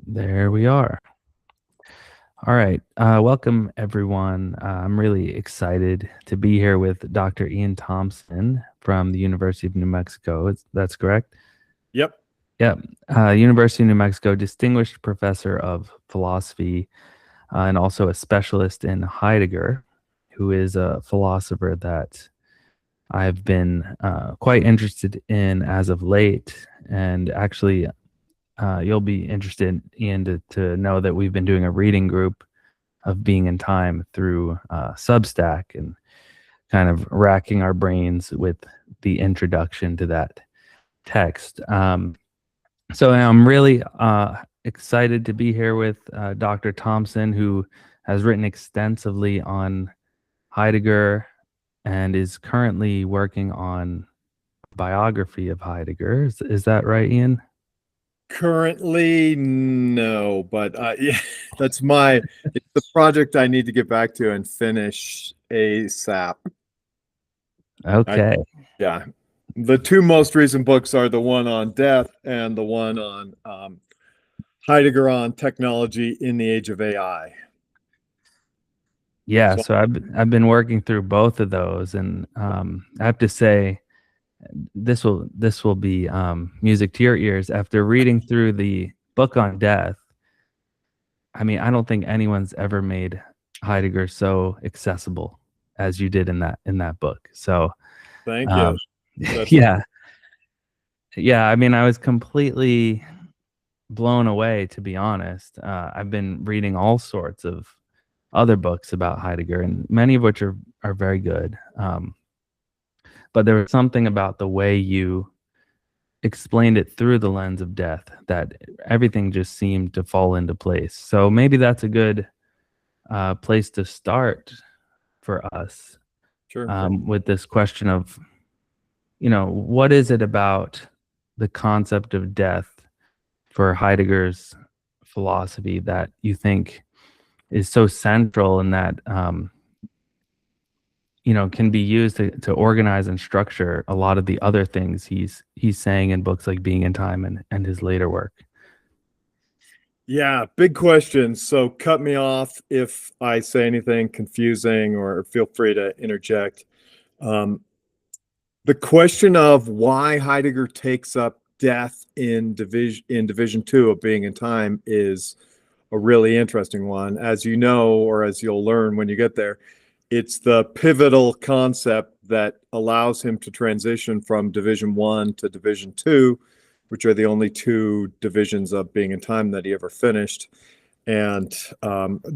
There we are. All right. Welcome, everyone. I'm really excited to be here with Dr. Iain Thomson from the University of New Mexico. That's correct? Yep. Yeah. University of New Mexico, distinguished professor of philosophy and also a specialist in Heidegger, who is a philosopher that I've been quite interested in as of late. And actually, you'll be interested, Ian, to know that we've been doing a reading group of Being in Time through Substack and kind of racking our brains with the introduction to that text. So I'm really excited to be here with Dr. Thompson, who has written extensively on Heidegger and is currently working on a biography of Heidegger. Is that right, Ian? Currently, no, but yeah, it's the project I need to get back to and finish ASAP. Okay. Yeah. The two most recent books are the one on death and the one on Heidegger on technology in the age of AI. Yeah, So so I've been working through both of those, and I have to say this will be music to your ears. After reading through the book on death, I mean, I don't think anyone's ever made Heidegger so accessible as you did in that book. So thank you. um, That's yeah, yeah. I mean, I was completely blown away, to be honest. I've been reading all sorts of other books about Heidegger, and many of which are very good. But there was something about the way you explained it through the lens of death that everything just seemed to fall into place. So maybe that's a good place to start for us sure. with this question of, what is it about the concept of death for Heidegger's philosophy that you think is so central and that can be used to organize and structure a lot of the other things he's saying in books like Being in Time and his later work. Yeah, big question. So cut me off if I say anything confusing or feel free to interject. Um, the question of why Heidegger takes up death in division two of Being in Time is a really interesting one. As you know, or as you'll learn when you get there, it's the pivotal concept that allows him to transition from division one to division two, which are the only two divisions of Being in Time that he ever finished. And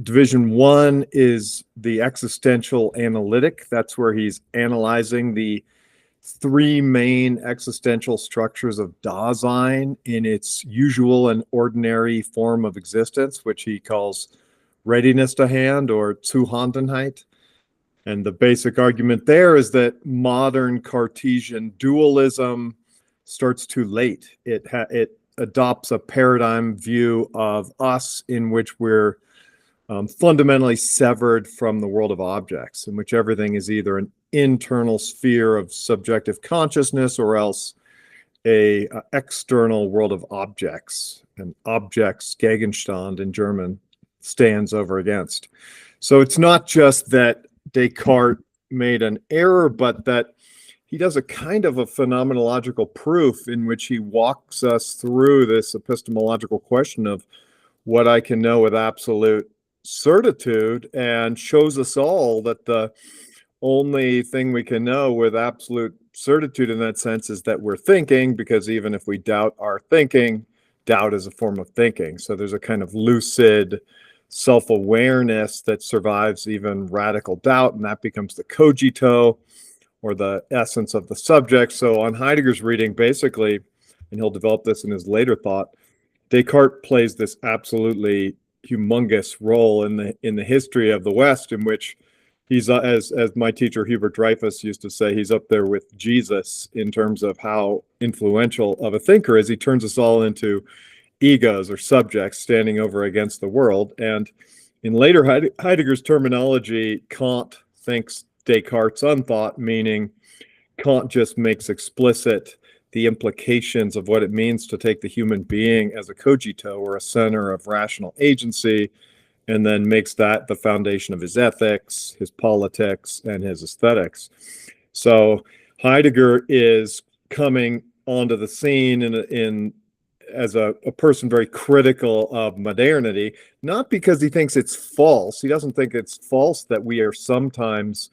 division one is the existential analytic. That's where he's analyzing the three main existential structures of Dasein in its usual and ordinary form of existence, which he calls readiness to hand or Zuhandenheit. And the basic argument there is that modern Cartesian dualism starts too late. It adopts a paradigm view of us in which we're fundamentally severed from the world of objects, in which everything is either an internal sphere of subjective consciousness or else a external world of objects, and objects, Gegenstand in German, stands over against. So it's not just that Descartes made an error, but that he does a kind of a phenomenological proof in which he walks us through this epistemological question of what I can know with absolute certitude, and shows us all that the only thing we can know with absolute certitude in that sense is that we're thinking, because even if we doubt our thinking, doubt is a form of thinking. So there's a kind of lucid self-awareness that survives even radical doubt, and that becomes the cogito, or the essence of the subject. So on Heidegger's reading, basically, and he'll develop this in his later thought, Descartes plays this absolutely humongous role in the history of the West, in which he's as my teacher Hubert Dreyfus used to say, he's up there with Jesus in terms of how influential of a thinker is. He turns us all into egos or subjects standing over against the world. And in later Heidegger's terminology, Kant thinks Descartes' unthought, meaning Kant just makes explicit the implications of what it means to take the human being as a cogito, or a center of rational agency, and then makes that the foundation of his ethics, his politics, and his aesthetics. So Heidegger is coming onto the scene as a person very critical of modernity, not because he thinks it's false. He doesn't think it's false that we sometimes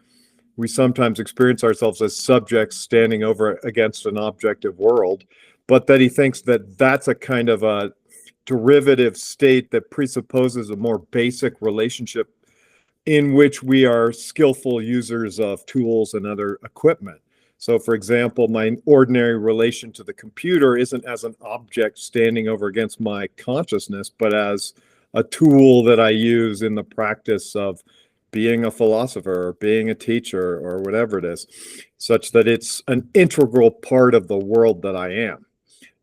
experience ourselves as subjects standing over against an objective world, but that he thinks that that's a kind of a derivative state that presupposes a more basic relationship in which we are skillful users of tools and other equipment. So, for example, my ordinary relation to the computer isn't as an object standing over against my consciousness, but as a tool that I use in the practice of being a philosopher or being a teacher or whatever it is, such that it's an integral part of the world that I am.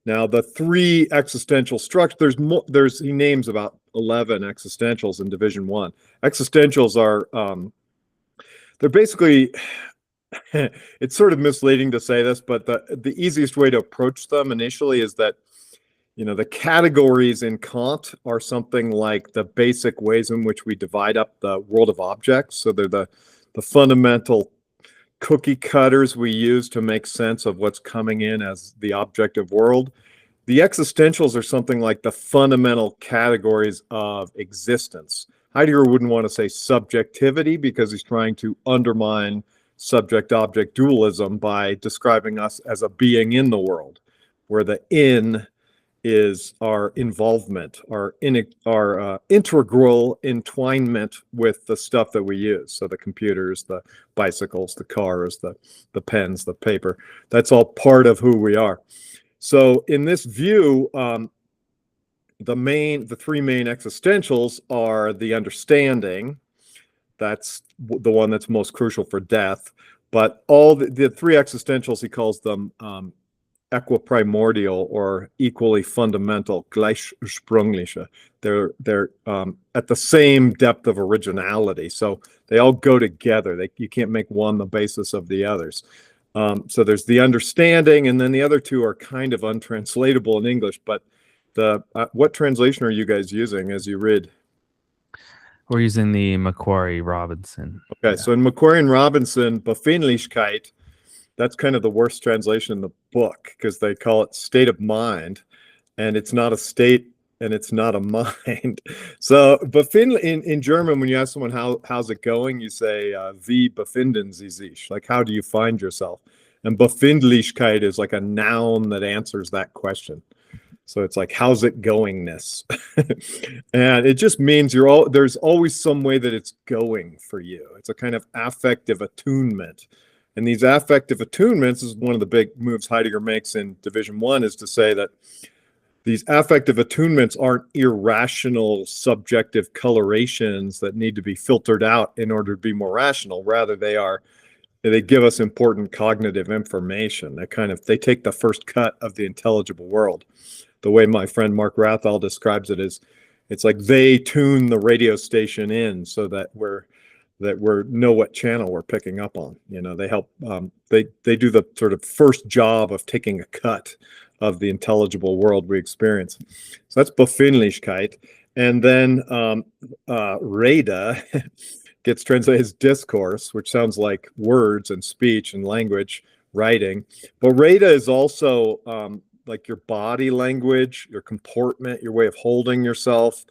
Now, the three existential structures, he names about 11 existentials in Division 1. Existentials are, they're basically, it's sort of misleading to say this, but the easiest way to approach them initially is that, the categories in Kant are something like the basic ways in which we divide up the world of objects. So they're the fundamental cookie cutters we use to make sense of what's coming in as the objective world. The existentials are something like the fundamental categories of existence. Heidegger wouldn't want to say subjectivity because he's trying to undermine subject-object dualism by describing us as a being in the world, where the in is our involvement, our integral entwinement with the stuff that we use. So the computers, the bicycles, the cars, the pens, the paper, that's all part of who we are. So in this view, the three main existentials are the understanding. That's the one that's most crucial for death. But all the three existentials, he calls them equiprimordial, or equally fundamental, gleichsprüngliche. They're at the same depth of originality. So they all go together. You can't make one the basis of the others. So there's the understanding, and then the other two are kind of untranslatable in English. But what translation are you guys using as you read? We're using the Macquarie Robinson. Okay, yeah. So in Macquarie and Robinson, Befindlichkeit, that's kind of the worst translation in the book, because they call it state of mind, and it's not a state and it's not a mind. So in German, when you ask someone how's it going, you say wie befinden Sie sich, like how do you find yourself? And Befindlichkeit is like a noun that answers that question. So it's like, how's it goingness? And it just means there's always some way that it's going for you. It's a kind of affective attunement. And these affective attunements is one of the big moves Heidegger makes in Division 1, is to say that these affective attunements aren't irrational subjective colorations that need to be filtered out in order to be more rational. Rather, they give us important cognitive information. They take the first cut of the intelligible world. The way my friend Mark Rathall describes it is, it's like they tune the radio station in so that we know what channel we're picking up on. They help, they do the sort of first job of taking a cut of the intelligible world we experience. So that's Befindlichkeit. And then Rede gets translated as discourse, which sounds like words and speech and language, writing. But Rede is also like your body language, your comportment, your way of holding yourself,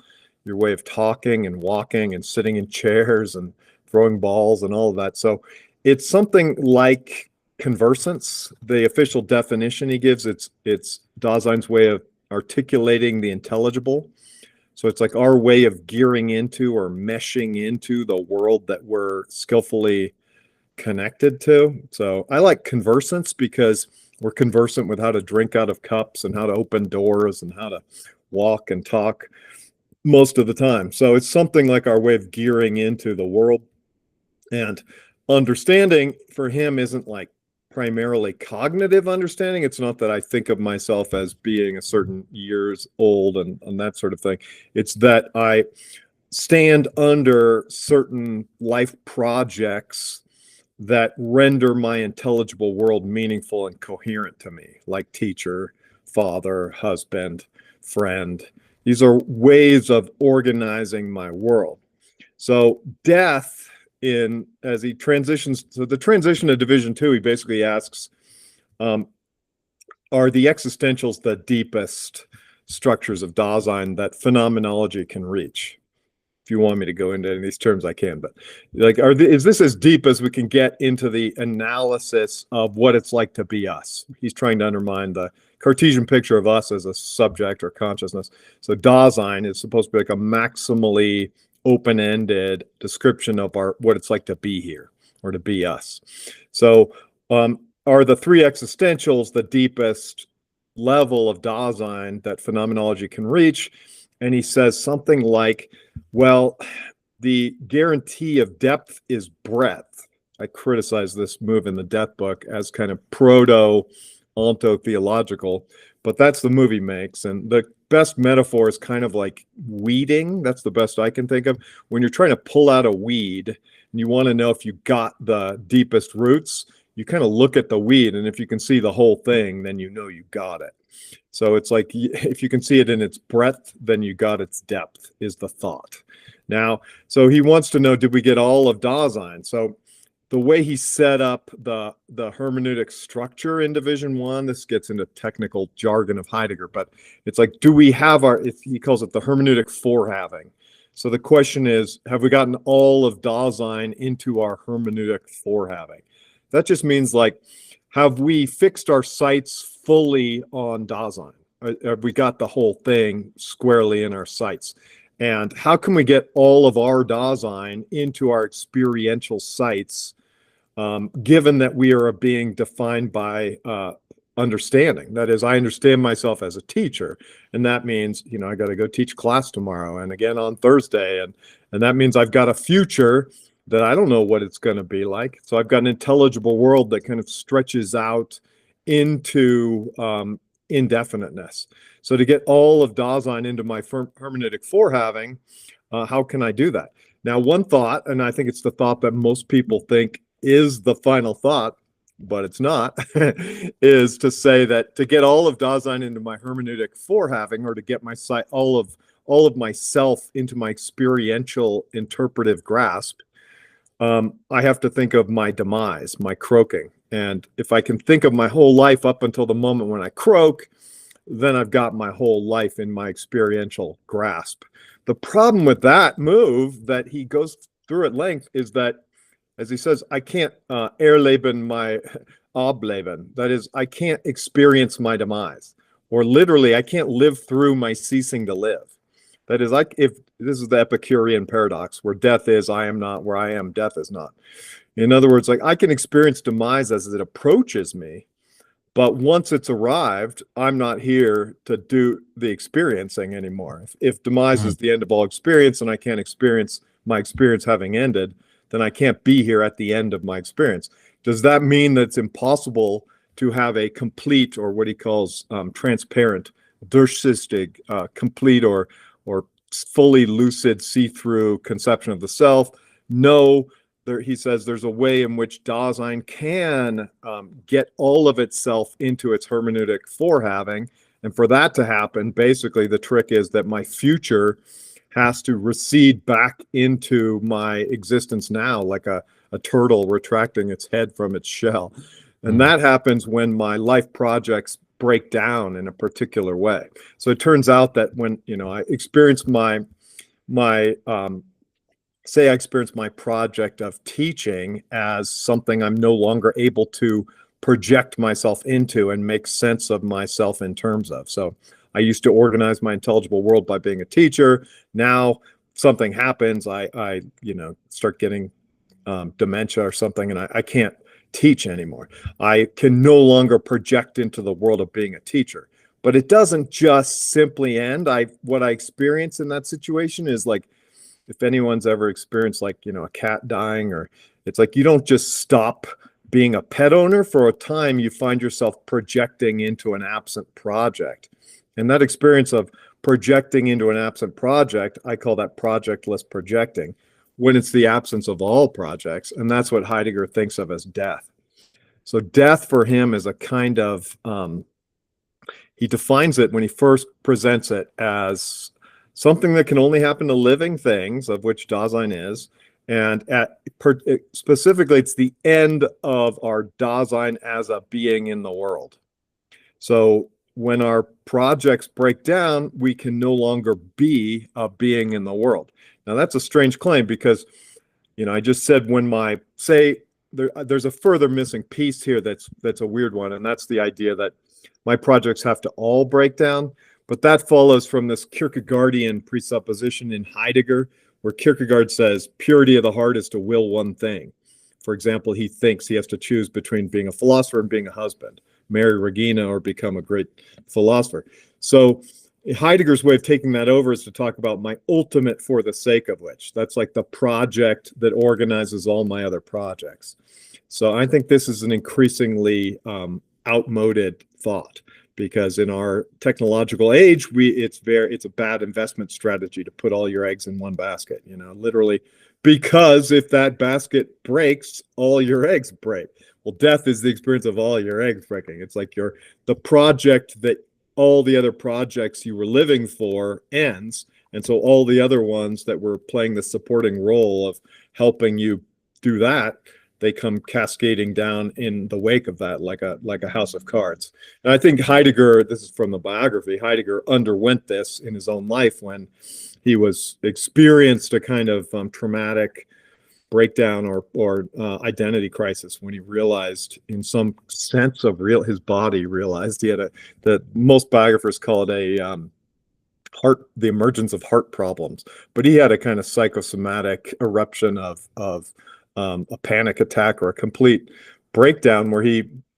your way of talking and walking and sitting in chairs and throwing balls and all of that. So it's something like conversance. The official definition he gives, it's Dasein's way of articulating the intelligible. So it's like our way of gearing into or meshing into the world that we're skillfully connected to. So I like conversance because we're conversant with how to drink out of cups and how to open doors and how to walk and talk most of the time. So it's something like our way of gearing into the world. And understanding for him isn't like primarily cognitive understanding. It's not that I think of myself as being a certain years old and that sort of thing. It's that I stand under certain life projects that render my intelligible world meaningful and coherent to me, like teacher, father, husband, friend. These are ways of organizing my world. So death, as he transitions, so the transition to Division 2, he basically asks, are the existentials the deepest structures of Dasein that phenomenology can reach? If you want me to go into any of these terms, I can, but like, is this as deep as we can get into the analysis of what it's like to be us? He's trying to undermine the Cartesian picture of us as a subject or consciousness. So Dasein is supposed to be like a maximally open-ended description of what it's like to be here or to be us. So are the three existentials the deepest level of Dasein that phenomenology can reach? And he says something like, well, the guarantee of depth is breadth. I criticize this move in the Death Book as kind of proto-ontotheological, but that's the move he makes. And the best metaphor is kind of like weeding. That's the best I can think of. When you're trying to pull out a weed and you want to know if you got the deepest roots, you kind of look at the weed, and if you can see the whole thing, then you know you got it. So it's like, if you can see it in its breadth, then you got its depth, is the thought. Now, so he wants to know, did we get all of Dasein? So the way he set up the hermeneutic structure in Division 1, this gets into technical jargon of Heidegger, but it's like, do we have he calls it the hermeneutic forehaving. So the question is, have we gotten all of Dasein into our hermeneutic forehaving? That just means, like, have we fixed our sights fully on Dasein? Have we got the whole thing squarely in our sights? And how can we get all of our Dasein into our experiential sights, given that we are a being defined by understanding? That is, I understand myself as a teacher, and that means, you know, I got to go teach class tomorrow and again on Thursday, and that means I've got a future that I don't know what it's going to be like. So I've got an intelligible world that kind of stretches out into indefiniteness. So to get all of Dasein into my hermeneutic forehaving, how can I do that? Now, one thought, and I think it's the thought that most people think is the final thought, but it's not, is to say that to get all of Dasein into my hermeneutic forehaving, or to get my all of myself into my experiential interpretive grasp, I have to think of my demise, my croaking. And if I can think of my whole life up until the moment when I croak, then I've got my whole life in my experiential grasp. The problem with that move that he goes through at length is that, as he says, I can't erleben my ableben. That is, I can't experience my demise. Or literally, I can't live through my ceasing to live. That is, like, if this is the Epicurean paradox, where death is I am not, where I am death is not. In other words, like, I can experience demise as it approaches me, but once it's arrived, I'm not here to do the experiencing anymore. If demise is the end of all experience, and I can't experience my experience having ended, then I can't be here at the end of my experience. Does that mean that it's impossible to have a complete, or what he calls transparent, durchsichtig, complete or fully lucid, see-through conception of the self? No. He says there's a way in which Dasein can get all of itself into its hermeneutic forehaving. And for that to happen, basically the trick is that my future has to recede back into my existence now, like a turtle retracting its head from its shell. And that happens when my life projects break down in a particular way. So it turns out that when, you know, I experience say I experience my project of teaching as something I'm no longer able to project myself into and make sense of myself in terms of. So I used to organize my intelligible world by being a teacher. Now something happens, I start getting dementia or something, and I can't teach anymore. I can no longer project into the world of being a teacher. But it doesn't just simply end. What I experience in that situation is, like, if anyone's ever experienced, like, you know, a cat dying, or it's like you don't just stop being a pet owner. For a time, you find yourself projecting into an absent project. And that experience of projecting into an absent project, I call that projectless projecting. when it's the absence of all projects. And that's what Heidegger thinks of as death. So death for him is a kind of, he defines it when he first presents it as something that can only happen to living things, of which Dasein is. And specifically, it's the end of our Dasein as a being in the world. So when our projects break down, we can no longer be a being in the world. Now, that's a strange claim because, I just said there's a further missing piece here that's a weird one, and that's the idea that my projects have to all break down. But that follows from this Kierkegaardian presupposition in Heidegger, where Kierkegaard says purity of the heart is to will one thing. For example, he thinks he has to choose between being a philosopher and being a husband, marry Regina or become a great philosopher. So Heidegger's way of taking that over is to talk about my ultimate for the sake of which. That's like the project that organizes all my other projects. So I think this is an increasingly outmoded thought, because in our technological age, it's a bad investment strategy to put all your eggs in one basket, literally, because if that basket breaks, all your eggs break. Well, death is the experience of all your eggs breaking. It's like the project that all the other projects you were living for ends. And so all the other ones that were playing the supporting role of helping you do that, they come cascading down in the wake of that, like a house of cards. And I think Heidegger, this is from the biography, Heidegger underwent this in his own life when he experienced a kind of traumatic breakdown or identity crisis, when he realized, in some sense of his body realized he had that most biographers call it the emergence of heart problems, but he had a kind of psychosomatic eruption of a panic attack or a complete breakdown where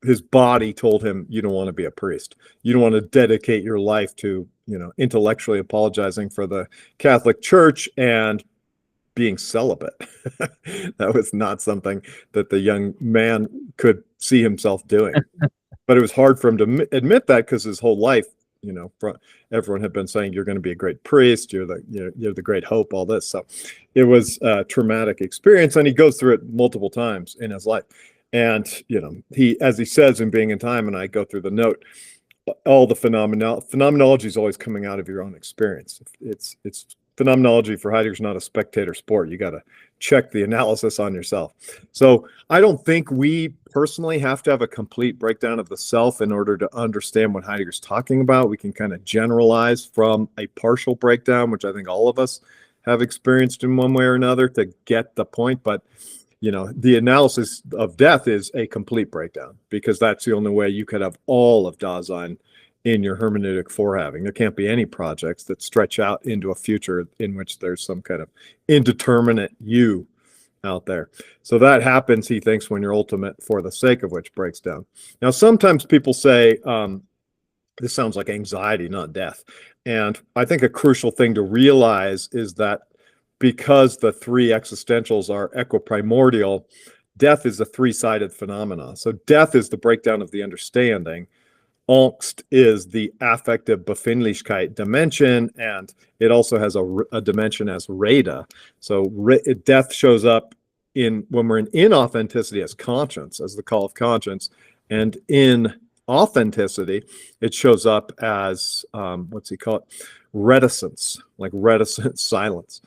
his body told him, you don't want to be a priest. You don't want to dedicate your life to, intellectually apologizing for the Catholic Church and being celibate. That was not something that the young man could see himself doing. But it was hard for him to admit that, because his whole life, everyone had been saying, you're going to be a great priest, you're the great hope, all this. So it was a traumatic experience, and he goes through it multiple times in his life. And he, as he says in Being in Time, and I go through the note, all the phenomenology is always coming out of your own experience. It's phenomenology for Heidegger is not a spectator sport. You got to check the analysis on yourself. So I don't think we personally have to have a complete breakdown of the self in order to understand what Heidegger's talking about. We can kind of generalize from a partial breakdown, which I think all of us have experienced in one way or another, to get the point. But the analysis of death is a complete breakdown, because that's the only way you could have all of Dasein in your hermeneutic forehaving. There can't be any projects that stretch out into a future in which there's some kind of indeterminate you out there. So that happens, he thinks, when your ultimate for the sake of which breaks down. Now, sometimes people say, this sounds like anxiety, not death. And I think a crucial thing to realize is that because the three existentials are equiprimordial, death is a three-sided phenomena. So death is the breakdown of the understanding. Angst is the affective Befindlichkeit dimension, and it also has a dimension as Reda. So death shows up when we're in inauthenticity as conscience, as the call of conscience, and in authenticity, it shows up as, what's he call it? Reticence, like reticent silence.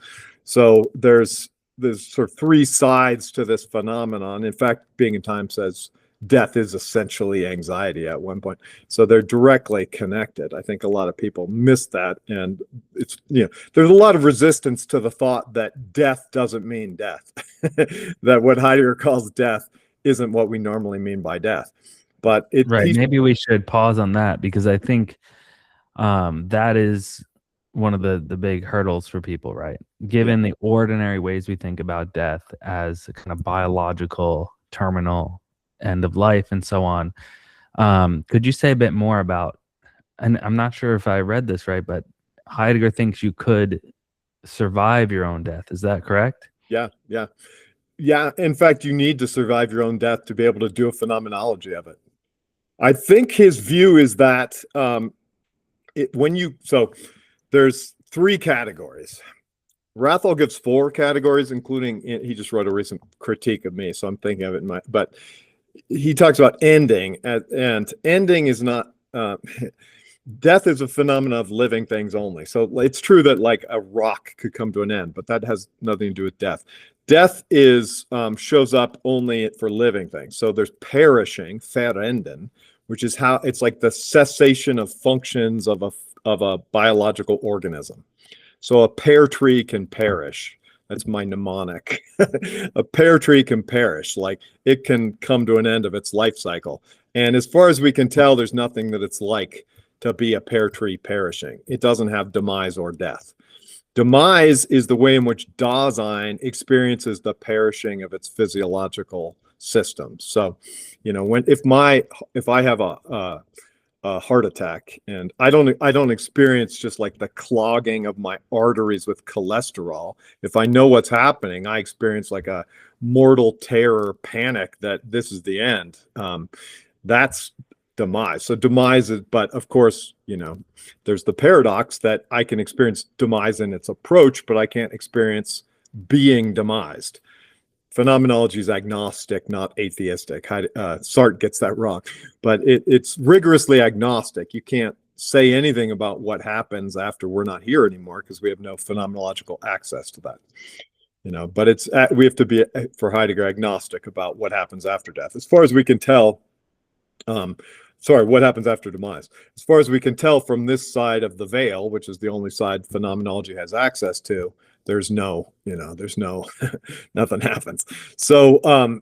So there's sort of three sides to this phenomenon. In fact, Being in Time says death is essentially anxiety at one point. So they're directly connected. I think a lot of people miss that. And it's, there's a lot of resistance to the thought that death doesn't mean death, that what Heidegger calls death isn't what we normally mean by death. But right. Maybe we should pause on that, because I think that is one of the big hurdles for people, right? Given the ordinary ways we think about death as a kind of biological, terminal end of life and so on. Could you say a bit more about, and I'm not sure if I read this right, but Heidegger thinks you could survive your own death. Is that correct? Yeah. In fact, you need to survive your own death to be able to do a phenomenology of it. I think his view is that so there's three categories. Rathall gives 4 categories, including, he just wrote a recent critique of me, so I'm thinking of it in my, but he talks about ending, and ending is not, death is a phenomenon of living things only. So it's true that like a rock could come to an end, but that has nothing to do with death. Death is shows up only for living things. So there's perishing, verenden, which is how it's like the cessation of functions of a biological organism. So a pear tree can perish. That's my mnemonic. A pear tree can perish, like it can come to an end of its life cycle. And as far as we can tell, there's nothing that it's like to be a pear tree perishing. It doesn't have demise or death. Demise is the way in which Dasein experiences the perishing of its physiological systems. So, you know, if I have a heart attack, and I don't experience just like the clogging of my arteries with cholesterol. If I know what's happening, I experience like a mortal terror, panic that this is the end. That's demise. So demise is, but of course, you know, there's the paradox that I can experience demise in its approach, but I can't experience being demised. Phenomenology is agnostic, not atheistic. Sartre gets that wrong, but it's rigorously agnostic. You can't say anything about what happens after we're not here anymore because we have no phenomenological access to that. You know, but it's we have to be, for Heidegger, agnostic about what happens after death. As far as we can tell, what happens after demise? As far as we can tell from this side of the veil, which is the only side phenomenology has access to, there's no, nothing happens. So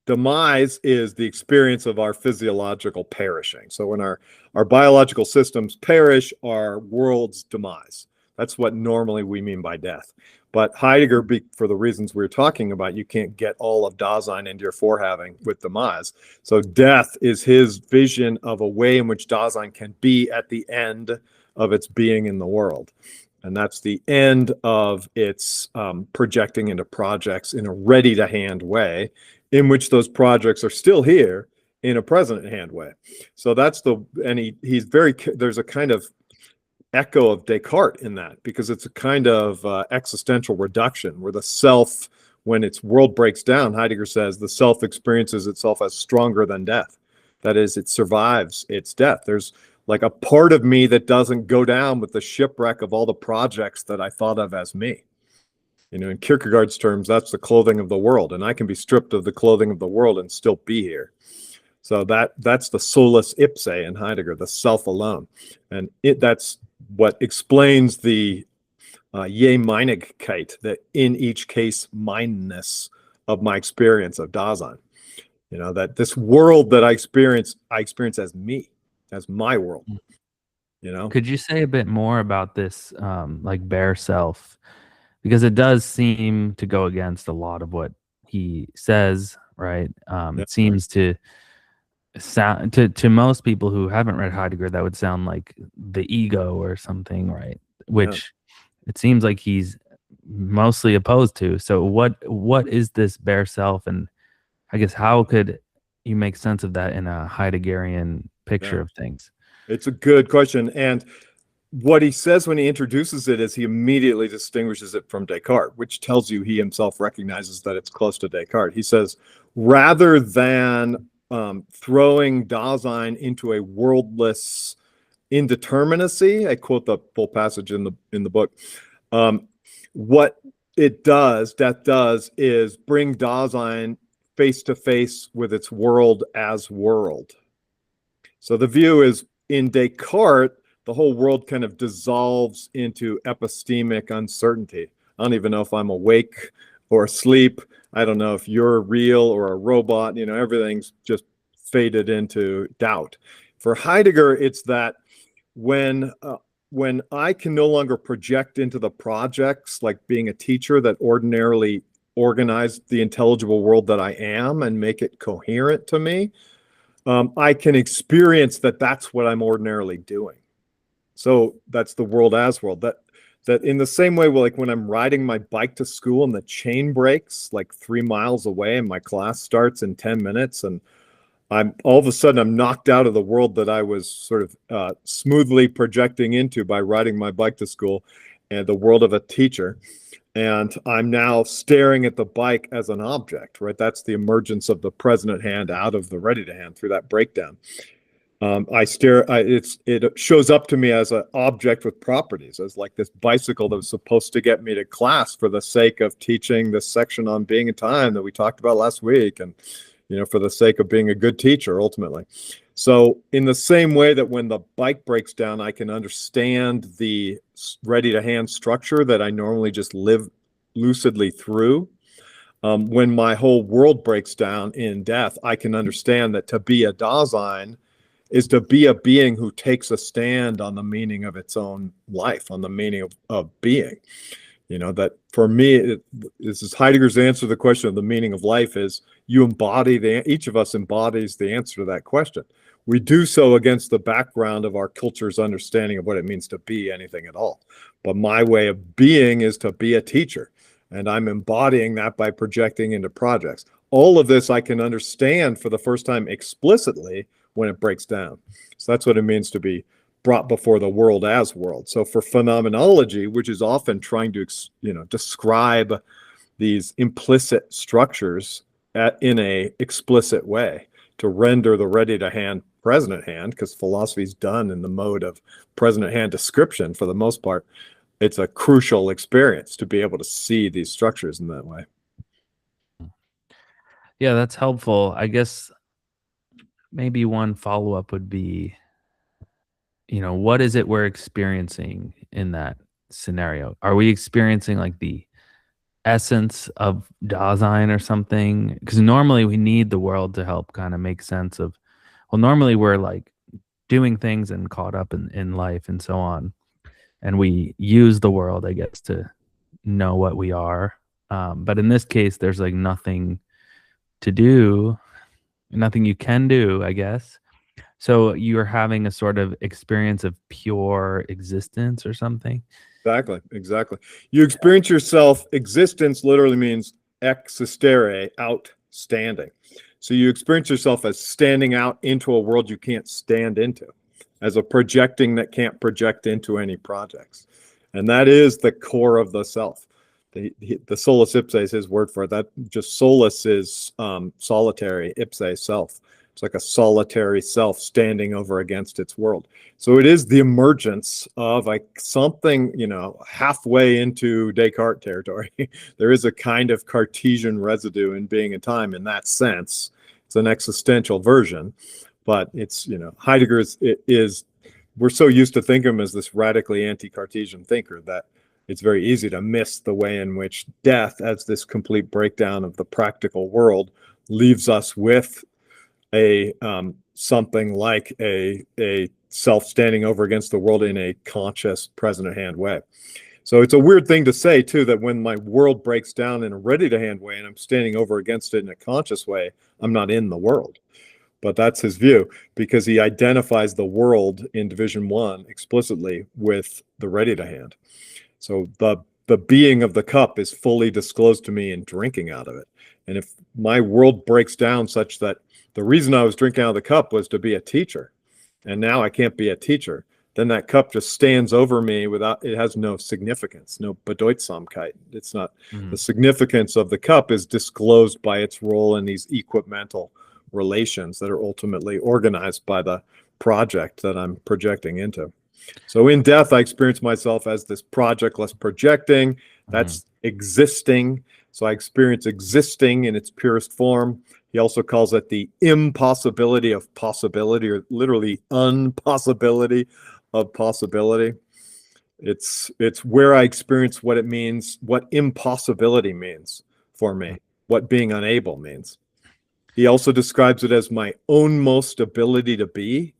demise is the experience of our physiological perishing. So when our biological systems perish, our world's demise. That's what normally we mean by death. But Heidegger, for the reasons we were talking about, you can't get all of Dasein into your forehaving with demise. So death is his vision of a way in which Dasein can be at the end of its being in the world. And that's the end of its projecting into projects in a ready-to-hand way, in which those projects are still here in a present-hand way. So that's there's a kind of echo of Descartes in that, because it's a kind of existential reduction where the self, when its world breaks down, Heidegger says the self experiences itself as stronger than death. That is, it survives its death. There's like a part of me that doesn't go down with the shipwreck of all the projects that I thought of as me. You know, in Kierkegaard's terms, that's the clothing of the world, and I can be stripped of the clothing of the world and still be here. So that's the solus ipse in Heidegger, the self alone, and that's what explains the je Meinigkeit, the in each case mineness of my experience of Dasein. You know, that this world that I experience as me, as my world. You know, Could you say a bit more about this, like bare self? Because it does seem to go against a lot of what he says, right? It seems to sound to most people who haven't read Heidegger, that would sound like the ego or something, right? Which it seems like he's mostly opposed to. So what is this bare self, and I guess how could you make sense of that in a Heideggerian picture of things? It's a good question. And what he says when he introduces it is he immediately distinguishes it from Descartes, which tells you he himself recognizes that it's close to Descartes. He says, rather than throwing Dasein into a worldless indeterminacy, I quote the full passage in the book, what death does is bring Dasein face to face with its world as world. So the view is, in Descartes, the whole world kind of dissolves into epistemic uncertainty. I don't even know if I'm awake or asleep. I don't know if you're real or a robot. You know, everything's just faded into doubt. For Heidegger, it's that when I can no longer project into the projects, like being a teacher that ordinarily organize the intelligible world that I am and make it coherent to me, I can experience that that's what I'm ordinarily doing. So that's the world as world. That in the same way, like when I'm riding my bike to school and the chain breaks like 3 miles away and my class starts in 10 minutes, and I'm all of a sudden I'm knocked out of the world that I was sort of smoothly projecting into by riding my bike to school. and the world of a teacher. And I'm now staring at the bike as an object, right? That's the emergence of the present at hand out of the ready to hand through that breakdown. It shows up to me as an object with properties, as like this bicycle that was supposed to get me to class for the sake of teaching this section on being in time that we talked about last week, and for the sake of being a good teacher ultimately. So in the same way that when the bike breaks down, I can understand the ready to hand structure that I normally just live lucidly through. When my whole world breaks down in death, I can understand that to be a Dasein is to be a being who takes a stand on the meaning of its own life, on the meaning of being. That for me, this is Heidegger's answer to the question of the meaning of life is you embody each of us embodies the answer to that question. We do so against the background of our culture's understanding of what it means to be anything at all. But my way of being is to be a teacher, and I'm embodying that by projecting into projects. All of this I can understand for the first time explicitly when it breaks down. So that's what it means to be brought before the world as world. So for phenomenology, which is often trying to describe these implicit structures in a explicit way to render the ready to hand present at hand, because philosophy is done in the mode of present at hand description for the most part, it's a crucial experience to be able to see these structures in that way. Yeah, that's helpful. I guess maybe one follow-up would be, what is it we're experiencing in that scenario? Are we experiencing like the essence of Dasein or something? Because normally we need the world to help kind of make sense of, well, normally we're like doing things and caught up in life and so on. And we use the world, I guess, to know what we are. But in this case, there's like nothing to do, nothing you can do, I guess. So you're having a sort of experience of pure existence or something? Exactly. You experience yourself, existence literally means existere, outstanding. So you experience yourself as standing out into a world you can't stand into, as a projecting that can't project into any projects. And that is the core of the self. The solus ipse is his word for it. That just solus is solitary, ipse, self. It's like a solitary self standing over against its world. So it is the emergence of like something, halfway into Descartes territory. There is a kind of Cartesian residue in being and time in that sense. It's an existential version, but it's, Heidegger's we're so used to think of him as this radically anti-Cartesian thinker that it's very easy to miss the way in which death, as this complete breakdown of the practical world, leaves us with a something like a self standing over against the world in a conscious, present at hand way. So it's a weird thing to say too, that when my world breaks down in a ready to hand way and I'm standing over against it in a conscious way, I'm not in the world. But that's his view, because he identifies the world in Division 1 explicitly with the ready to hand. So the being of the cup is fully disclosed to me in drinking out of it. And if my world breaks down such that the reason I was drinking out of the cup was to be a teacher, and now I can't be a teacher, then that cup just stands over me without, it has no significance, no Bedeutsamkeit. It's not, the significance of the cup is disclosed by its role in these equipmental relations that are ultimately organized by the project that I'm projecting into. So in death, I experience myself as this projectless projecting. That's existing. So I experience existing in its purest form. He also calls it the impossibility of possibility, or literally unpossibility of possibility. It's where I experience what it means, what impossibility means for me, what being unable means. He also describes it as my own most ability to be.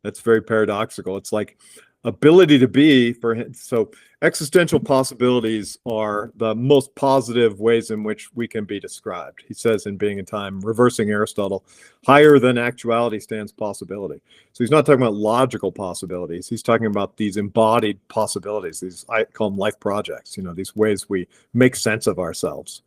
That's very paradoxical. It's like ability to be for him. So existential possibilities are the most positive ways in which we can be described. He says in Being and Time, reversing Aristotle, higher than actuality stands possibility. So he's not talking about logical possibilities. He's talking about these embodied possibilities. These, I call them life projects, these ways we make sense of ourselves.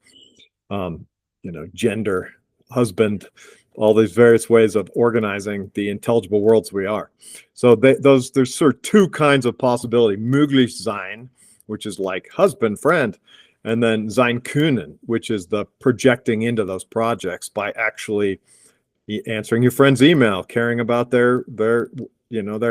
Gender, husband, all these various ways of organizing the intelligible worlds we are. So there's sort of two kinds of possibility. Möglich sein which is like husband, friend, and then sein können, which is the projecting into those projects by actually answering your friend's email, caring about their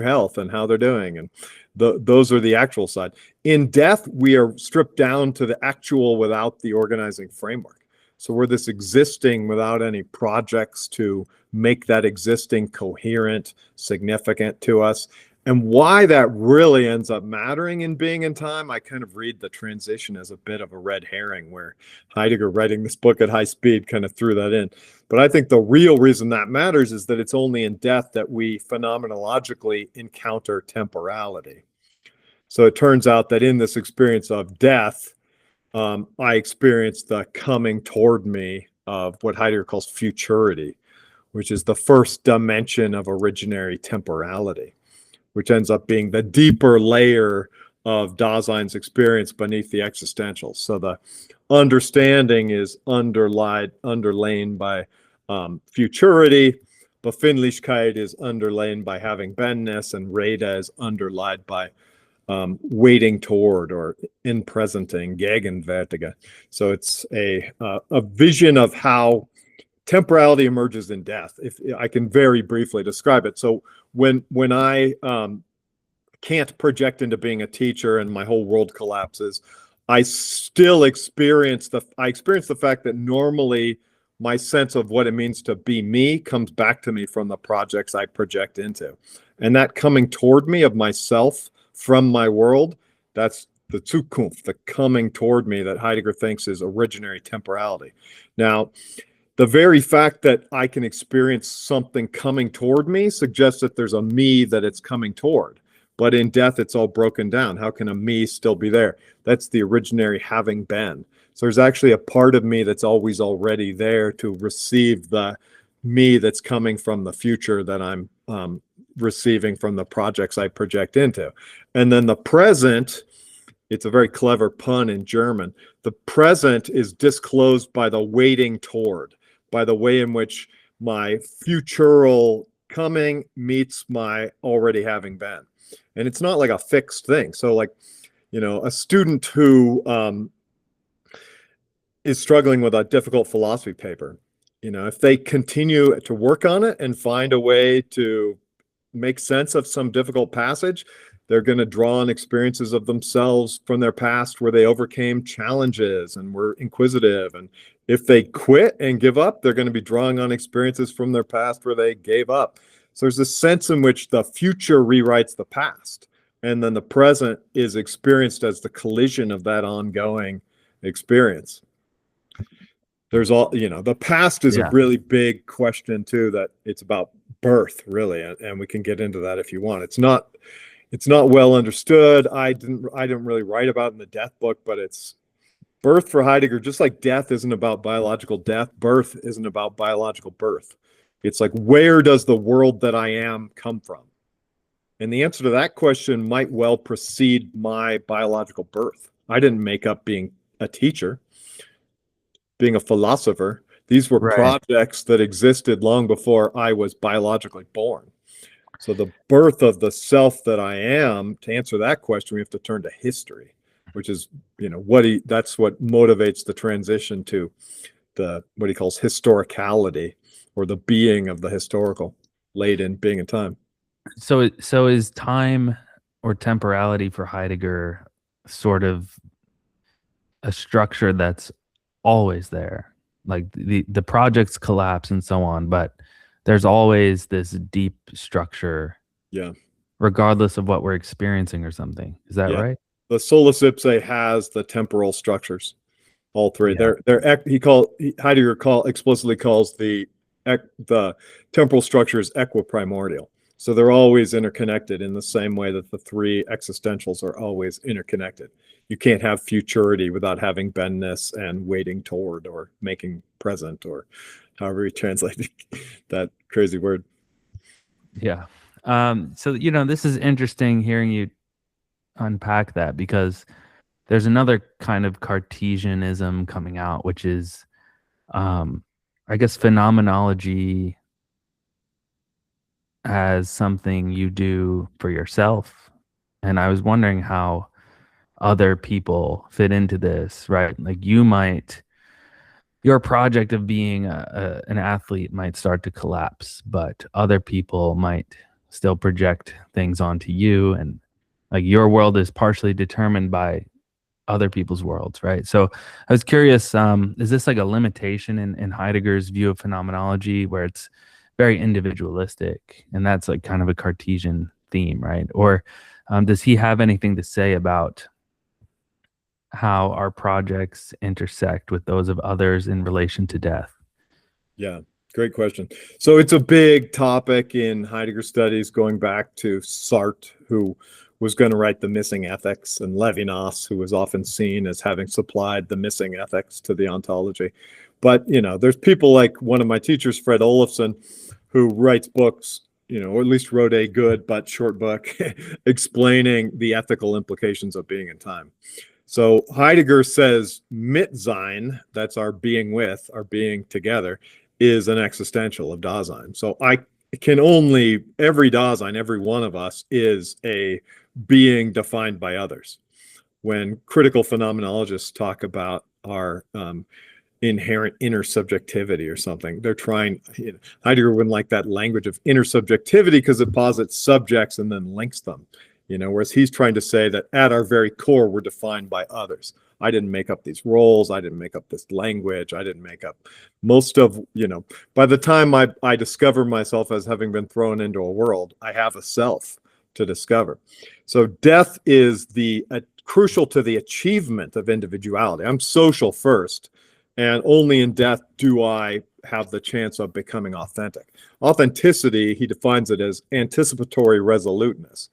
health and how they're doing, and those are the actual side. In death, we are stripped down to the actual without the organizing framework. So we're this existing without any projects to make that existing coherent, significant to us. And why that really ends up mattering in being in time, I kind of read the transition as a bit of a red herring, where Heidegger, writing this book at high speed, kind of threw that in. But I think the real reason that matters is that it's only in death that we phenomenologically encounter temporality. So it turns out that in this experience of death, I experienced the coming toward me of what Heidegger calls futurity, which is the first dimension of originary temporality, which ends up being the deeper layer of Dasein's experience beneath the existential. So the understanding is underlain by futurity, Befindlichkeit is underlain by having beenness, and Reda is underlaid by waiting toward, or in presenting, Gegenwärtige. So it's a vision of how temporality emerges in death. If I can very briefly describe it. So when I can't project into being a teacher and my whole world collapses, I still experience the fact that normally my sense of what it means to be me comes back to me from the projects I project into. And that coming toward me of myself from my world, that's the Zukunft, the coming toward me that Heidegger thinks is originary temporality. Now, the very fact that I can experience something coming toward me suggests that there's a me that it's coming toward. But in death, it's all broken down. How can a me still be there? That's the originary having been. So there's actually a part of me that's always already there to receive the me that's coming from the future that I'm receiving from the projects I project into. And then the present, it's a very clever pun in German. The present is disclosed by the waiting toward, by the way in which my futural coming meets my already having been. And it's not like a fixed thing. So like, a student who is struggling with a difficult philosophy paper, if they continue to work on it and find a way to make sense of some difficult passage, they're going to draw on experiences of themselves from their past where they overcame challenges and were inquisitive. And if they quit and give up, they're going to be drawing on experiences from their past where they gave up. So there's a sense in which the future rewrites the past, and then the present is experienced as the collision of that ongoing experience. There's the past is a really big question too, that it's about birth, really, and we can get into that if you want. It's not well understood. I didn't really write about it in the death book, but it's birth for Heidegger, just like death isn't about biological death, birth isn't about biological birth. It's like, where does the world that I am come from? And the answer to that question might well precede my biological birth. I didn't make up being a teacher, being a philosopher. These were projects that existed long before I was biologically born. So the birth of the self that I am, to answer that question, we have to turn to history, which is, that's what motivates the transition to what he calls historicality, or the being of the historical, laid in being and time. So is time or temporality for Heidegger sort of a structure that's always there? Like the projects collapse and so on, but there's always this deep structure, regardless of what we're experiencing or something. Is that right? The solus ipse has the temporal structures, all three. Heidegger explicitly calls the temporal structures equiprimordial. So they're always interconnected in the same way that the three existentials are always interconnected. You can't have futurity without having beenness and waiting toward, or making present, or however you translate that crazy word. Yeah. So, this is interesting hearing you unpack that, because there's another kind of Cartesianism coming out, which is, I guess, phenomenology as something you do for yourself. And I was wondering how other people fit into this, right? Like your project of being an athlete might start to collapse, but other people might still project things onto you, and like your world is partially determined by other people's worlds, right? So I was curious, is this like a limitation in Heidegger's view of phenomenology where it's very individualistic, and that's like kind of a Cartesian theme, right? Or does he have anything to say about how our projects intersect with those of others in relation to death? Yeah, great question. So it's a big topic in Heidegger studies, going back to Sartre, who was going to write the missing ethics, and Levinas, who was often seen as having supplied the missing ethics to the ontology. But, there's people like one of my teachers, Fred Olofsson, who writes books, or at least wrote a good but short book explaining the ethical implications of being in time. So Heidegger says Mitsein, that's our being with, our being together, is an existential of Dasein. So every Dasein, every one of us is a being defined by others. When critical phenomenologists talk about our inherent inner subjectivity or something, they're trying, Heidegger wouldn't like that language of inner subjectivity because it posits subjects and then links them. Whereas he's trying to say that at our very core, we're defined by others. I didn't make up these roles. I didn't make up this language. I didn't make up most of, by the time I discover myself as having been thrown into a world, I have a self to discover. So death is crucial to the achievement of individuality. I'm social first, and only in death do I have the chance of becoming authentic. Authenticity, he defines it as anticipatory resoluteness.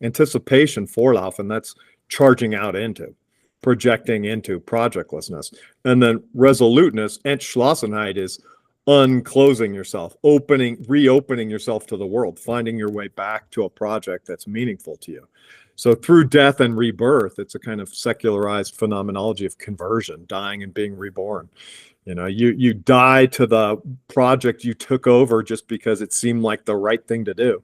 Anticipation, Vorlaufen, that's charging out into, projecting into projectlessness. And then resoluteness, Entschlossenheit, is unclosing yourself, reopening yourself to the world, finding your way back to a project that's meaningful to you. So through death and rebirth, it's a kind of secularized phenomenology of conversion, dying and being reborn. You die to the project you took over just because it seemed like the right thing to do.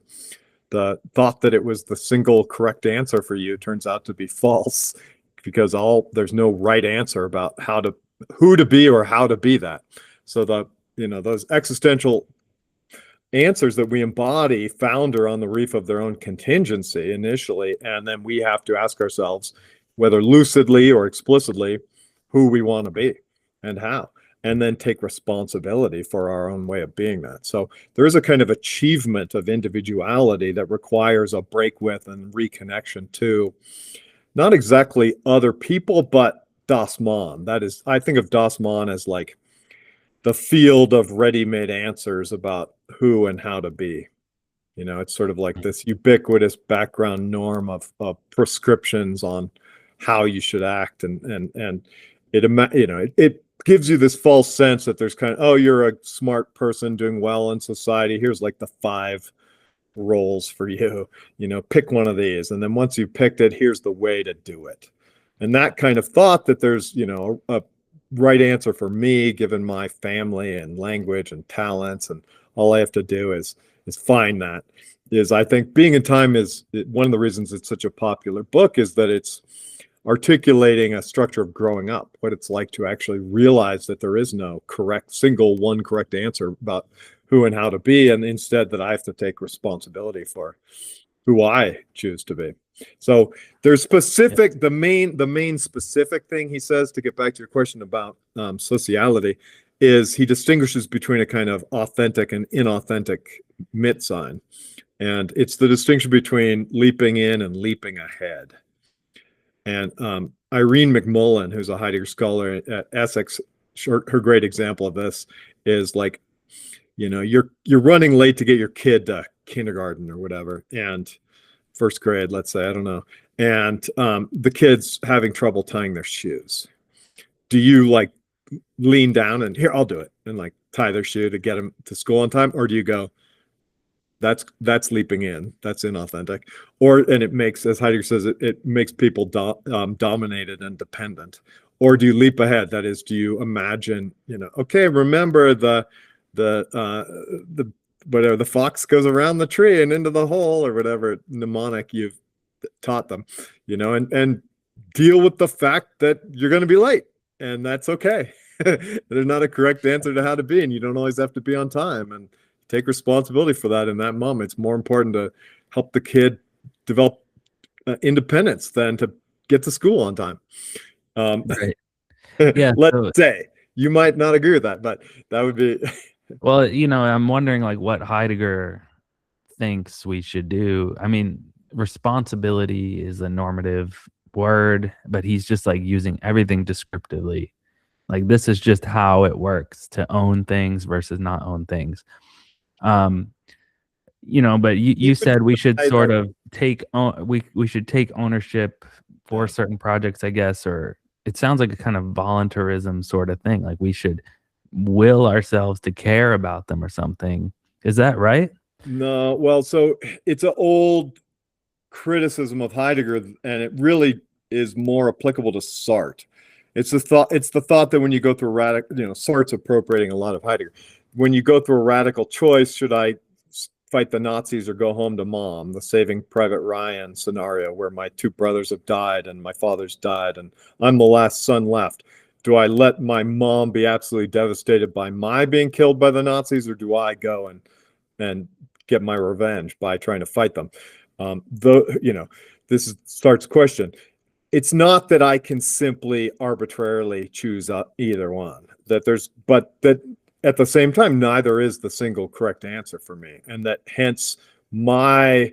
The thought that it was the single correct answer for you turns out to be false, because there's no right answer about who to be or how to be that. So those existential answers that we embody founder on the reef of their own contingency initially, and then we have to ask ourselves, whether lucidly or explicitly, who we want to be and how, and then take responsibility for our own way of being that. So there is a kind of achievement of individuality that requires a break with and reconnection to not exactly other people, but Das Man. That is, I think of Das Man as like the field of ready-made answers about who and how to be. It's sort of like this ubiquitous background norm of prescriptions on how you should act, and it gives you this false sense that there's kind of, oh, you're a smart person doing well in society. Here's like the 5 roles for you. Pick one of these, and then once you've picked it, here's the way to do it. And that kind of thought that there's a right answer for me, given my family and language and talents, and all I have to do is find that. I think Being in Time is one of the reasons it's such a popular book, is that it's articulating a structure of growing up, what it's like to actually realize that there is no one correct answer about who and how to be, and instead that I have to take responsibility for who I choose to be. So there's specific, the main specific thing he says, to get back to your question about sociality, is he distinguishes between a kind of authentic and inauthentic Mitsein. And it's the distinction between leaping in and leaping ahead. And Irene McMullen, who's a Heidegger scholar at Essex, her great example of this is like, you're running late to get your kid to kindergarten or whatever, and first grade, let's say, I don't know, and the kid's having trouble tying their shoes. Do you like lean down and, here, I'll do it, and like tie their shoe to get them to school on time? Or do you go, that's leaping in, that's inauthentic? And it makes, as Heidegger says, it makes people dominated and dependent. Or do you leap ahead? That is, do you imagine, okay, remember the whatever, the fox goes around the tree and into the hole, or whatever mnemonic you've taught them, and deal with the fact that you're going to be late, and that's okay. There's not a correct answer to how to be, and you don't always have to be on time, and take responsibility for that in that moment. It's more important to help the kid develop independence than to get to school on time. Right. Yeah. Let's So, say you might not agree with that, but that would be well, I'm wondering like what Heidegger thinks we should do. I mean, responsibility is a normative word, but he's just like using everything descriptively. Like this is just how it works to own things versus not own things. Um, but you even said we should sort that. of we should take ownership for Yeah. certain projects, I guess, or it sounds like a kind of voluntarism sort of thing. Like we should will ourselves to care about them or something. Is that right? No, well, so it's an old criticism of Heidegger, and it really is more applicable to Sartre. It's the thought that when you go through a radical, Sartre's appropriating a lot of Heidegger. When you go through a radical choice, should I fight the Nazis or go home to mom? The Saving Private Ryan scenario, where my two brothers have died and my father's died, and I'm the last son left. Do I let my mom be absolutely devastated by my being killed by the Nazis, or do I go and get my revenge by trying to fight them? This starts question. It's not that I can simply arbitrarily choose either one. But that at the same time, neither is the single correct answer for me, and that hence my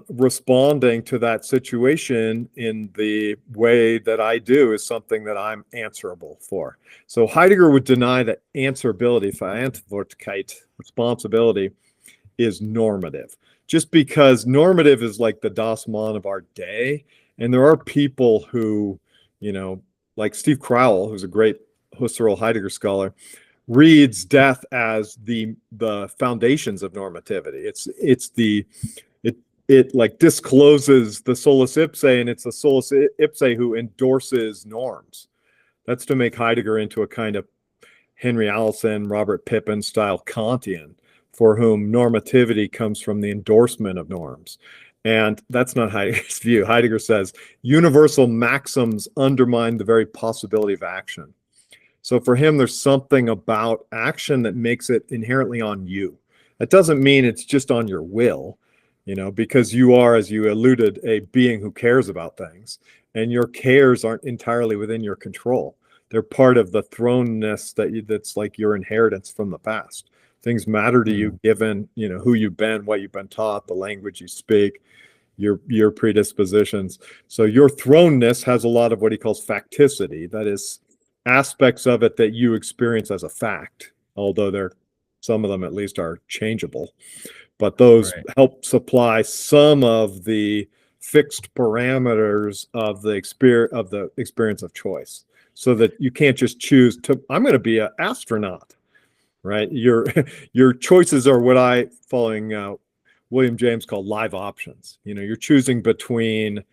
responding to that situation in the way that I do is something that I'm answerable for. So Heidegger would deny that answerability, Verantwortlichkeit, responsibility, is normative. Just because normative is like the Das Mann of our day, and there are people who, like Steve Crowell, who's a great Husserl Heidegger scholar, reads death as the foundations of normativity. It like discloses the solus ipse, and it's the solus ipse who endorses norms. That's to make Heidegger into a kind of Henry Allison, Robert Pippin style Kantian, for whom normativity comes from the endorsement of norms. And that's not Heidegger's view. Heidegger says universal maxims undermine the very possibility of action. So for him, there's something about action that makes it inherently on you. That doesn't mean it's just on your will, because you are, as you alluded, a being who cares about things, and your cares aren't entirely within your control. They're part of the throneness that's like your inheritance from the past. Things matter to you given, who you've been, what you've been taught, the language you speak, your predispositions. So your thrownness has a lot of what he calls facticity. That is aspects of it that you experience as a fact, although some of them at least are changeable. But those help supply some of the fixed parameters of the experience of choice, so that you can't just choose I'm going to be an astronaut. Right, your choices are what following William James called live options. You're choosing between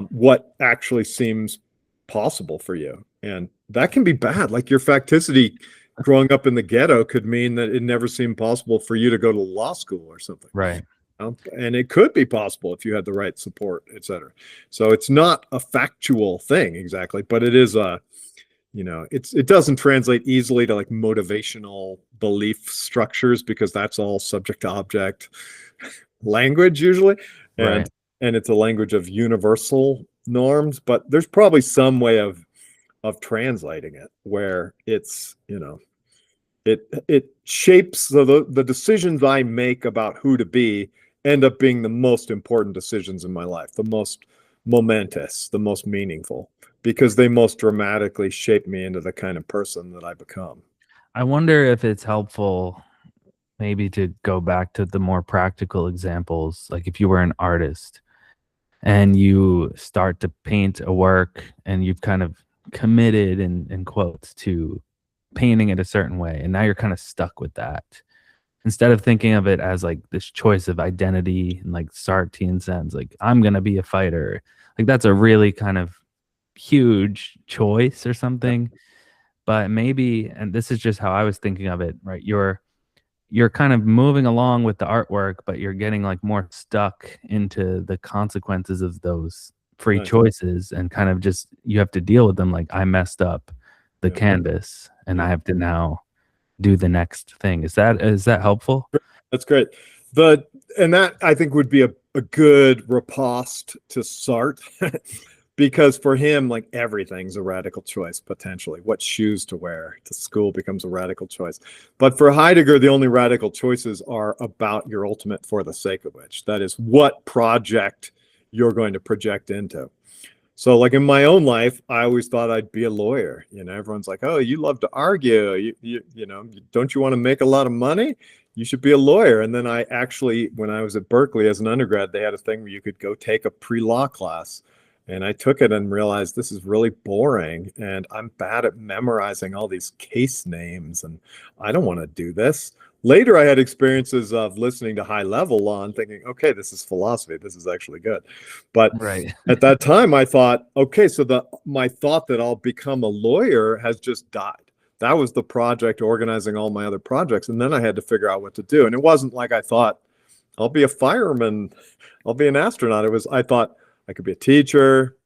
what actually seems possible for you, and that can be bad. Like your facticity growing up in the ghetto could mean that it never seemed possible for you to go to law school or something. Right. And it could be possible if you had the right support, etc. So it's not a factual thing exactly, but it is it doesn't translate easily to like motivational belief structures, because that's all subject to object language usually, and it's a language of universal norms. But there's probably some way of translating it where it's it shapes the decisions I make about who to be end up being the most important decisions in my life, the most momentous, the most meaningful, because they most dramatically shape me into the kind of person that I become. I wonder if it's helpful maybe to go back to the more practical examples. Like if you were an artist and you start to paint a work and you've kind of committed in quotes to painting it a certain way, and now you're kind of stuck with that. Instead of thinking of it as like this choice of identity and like Sartrean sense, like I'm gonna be a fighter, like that's a really kind of huge choice or something. But maybe, and this is just how I was thinking of it, right? You're kind of moving along with the artwork, but you're getting like more stuck into the consequences of those free Nice. choices, and kind of just you have to deal with them like I messed up the Yeah. canvas and I Yeah. have to now do the next thing. Is that helpful? That's great. The and that I think would be a good riposte to start because for him, like everything's a radical choice potentially. What shoes to wear to school becomes a radical choice. But for Heidegger, the only radical choices are about your ultimate for the sake of which. That is what project you're going to project into. So like in my own life, I always thought I'd be a lawyer. Everyone's like, "Oh, you love to argue. Don't you want to make a lot of money? You should be a lawyer." And then I actually, when I was at Berkeley as an undergrad, they had a thing where you could go take a pre-law class. And I took it and realized this is really boring and I'm bad at memorizing all these case names and I don't want to do this. Later, I had experiences of listening to high level law and thinking, okay, this is philosophy. This is actually good. But Right. at that time, I thought, okay, so my thought that I'll become a lawyer has just died. That was the project organizing all my other projects. And then I had to figure out what to do. And it wasn't like I thought, I'll be a fireman, I'll be an astronaut. I thought I could be a teacher,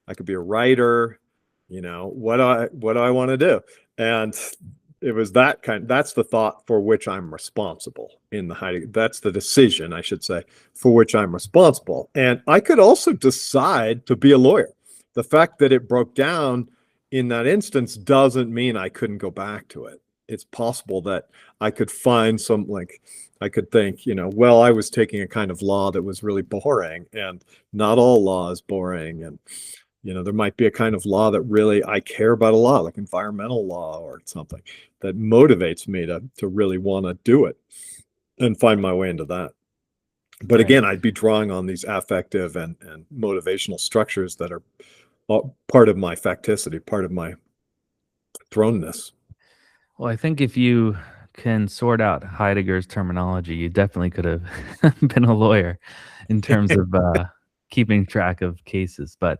I could be a writer, what do I want to do? And it was that's the thought for which I'm responsible in the Heidegger. That's the decision, I should say, for which I'm responsible. And I could also decide to be a lawyer. The fact that it broke down in that instance doesn't mean I couldn't go back to it. It's possible that I could find I could think, well, I was taking a kind of law that was really boring, and not all law is boring. And there might be a kind of law that really I care about a lot, like environmental law or something that motivates me to really want to do it and find my way into that. But Right. again, I'd be drawing on these affective and motivational structures that are part of my facticity, part of my thrownness. Well, I think if you can sort out Heidegger's terminology, you definitely could have been a lawyer in terms of keeping track of cases. But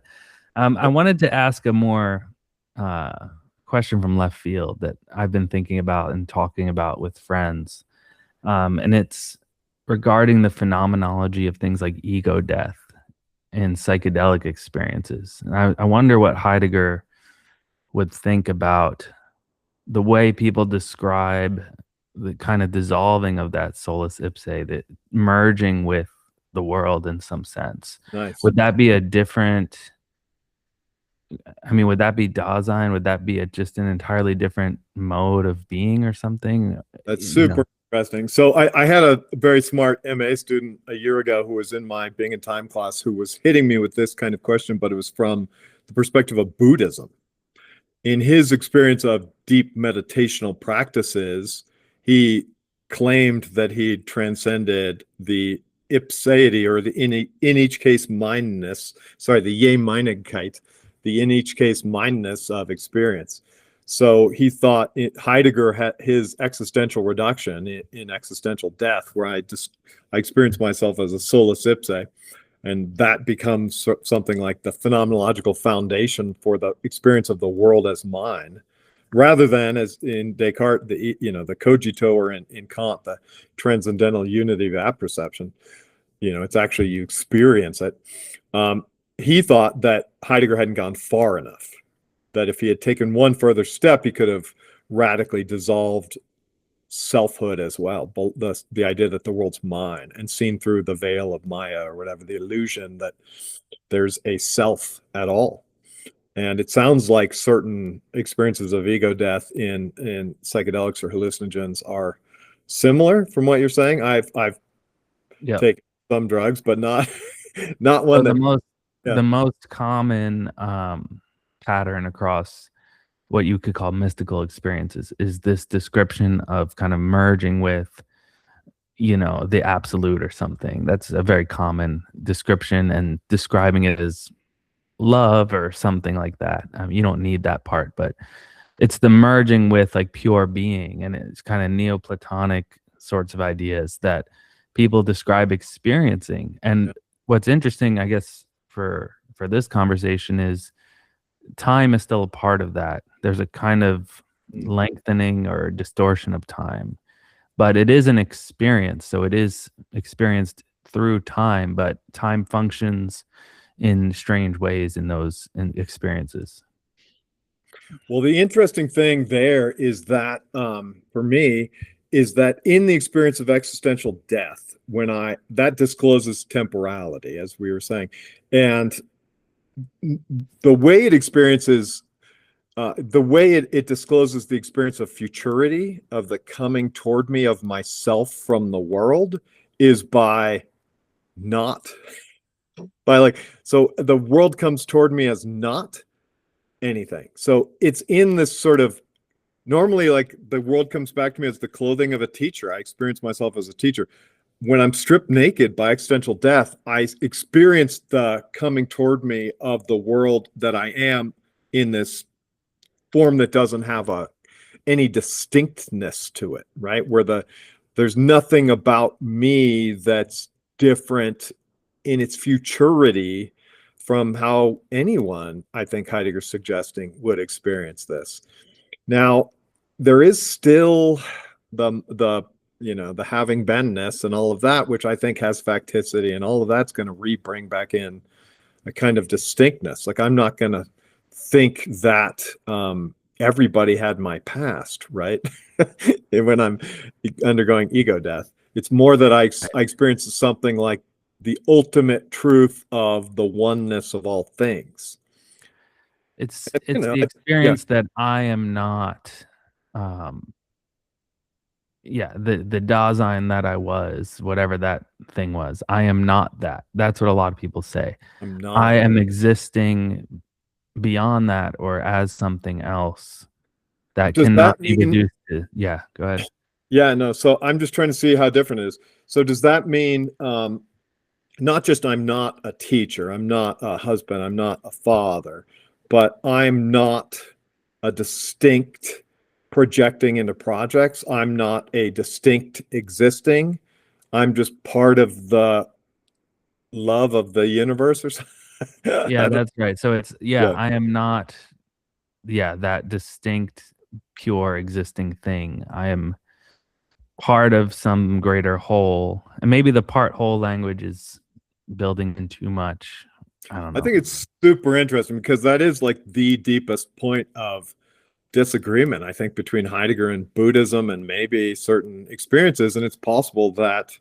I wanted to ask a more question from left field that I've been thinking about and talking about with friends. And it's regarding the phenomenology of things like ego death and psychedelic experiences. And I wonder what Heidegger would think about the way people describe the kind of dissolving of that solus ipse, that merging with the world in some sense. Nice. Would that be a different, would that be Dasein? Would that be just an entirely different mode of being or something? That's super interesting. So I had a very smart MA student a year ago who was in my Being in Time class who was hitting me with this kind of question, but it was from the perspective of Buddhism. In his experience of deep meditational practices, he claimed that he transcended the ipseity, or the in each case mindness, the Je-Meinigkeit, the in each case mindness of experience. So he thought Heidegger had his existential reduction in existential death, where I experience myself as a solus ipse, and that becomes something like the phenomenological foundation for the experience of the world as mine, rather than, as in Descartes, the cogito, or in Kant, the transcendental unity of apperception. It's actually you experience it. He thought that Heidegger hadn't gone far enough, that if he had taken one further step, he could have radically dissolved selfhood as well, the idea that the world's mine, and seen through the veil of Maya, or whatever, the illusion that there's a self at all. And it sounds like certain experiences of ego death in psychedelics or hallucinogens are similar from what you're saying. I've taken some drugs, but not one that the most common pattern across what you could call mystical experiences is this description of kind of merging with, the absolute or something. That's a very common description, and describing it as love or something like that. You don't need that part, but it's the merging with like pure being, and it's kind of Neoplatonic sorts of ideas that people describe experiencing. And what's interesting, I guess, for this conversation is time is still a part of that. There's a kind of lengthening or distortion of time, but it is an experience. So it is experienced through time, but time functions in strange ways in those experiences. Well, the interesting thing there is that, for me, is that in the experience of existential death, that discloses temporality, as we were saying, and the way it experiences, the way it discloses the experience of futurity, of the coming toward me of myself from the world, is not so the world comes toward me as not anything. So it's in this sort of, normally, like, the world comes back to me as the clothing of a teacher. I experience myself as a teacher. When I'm stripped naked by existential death, I experience the coming toward me of the world that I am in this form that doesn't have any distinctness to it, right? There's nothing about me that's different in its futurity from how anyone, I think Heidegger's suggesting, would experience this. Now, there is still the having beenness and all of that, which I think has facticity, and all of that's going to bring back in a kind of distinctness. Like, I'm not going to think that everybody had my past, right? When I'm undergoing ego death, it's more that I experience something like the ultimate truth of the oneness of all things. It's You it's know, the yeah, experience that I am not, yeah, the Dasein that I was, whatever that thing was, I am not that. That's what a lot of people say. I'm not. I am existing beyond that or as something else that Does cannot that be mean? reduced to, yeah, go ahead. Yeah, no. So I'm just trying to see how different it is. So does that mean, not just I'm not a teacher, I'm not a husband, I'm not a father, but I'm not a distinct projecting into projects. I'm not a distinct existing. I'm just part of the love of the universe or something. Yeah, that's right. So it's, yeah, Yeah. I am not, yeah, that distinct, pure existing thing. I am part of some greater whole. And maybe the part whole language is building in too much. I don't I know. think it's super interesting because that is like the deepest point of disagreement, I think, between Heidegger and Buddhism and maybe certain experiences. And it's possible that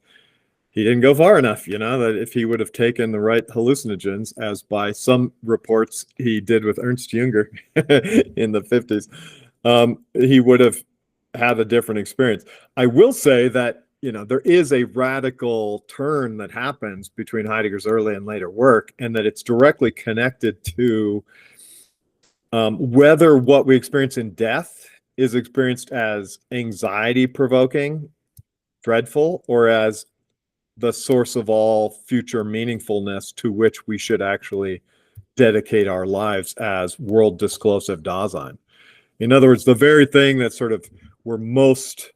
he didn't go far enough, that if he would have taken the right hallucinogens, as by some reports he did with Ernst Jünger in the 50s, he would have had a different experience. I will say that, there is a radical turn that happens between Heidegger's early and later work, and that it's directly connected to whether what we experience in death is experienced as anxiety provoking, dreadful, or as the source of all future meaningfulness to which we should actually dedicate our lives as world disclosive Dasein. In other words, the very thing that sort of we're most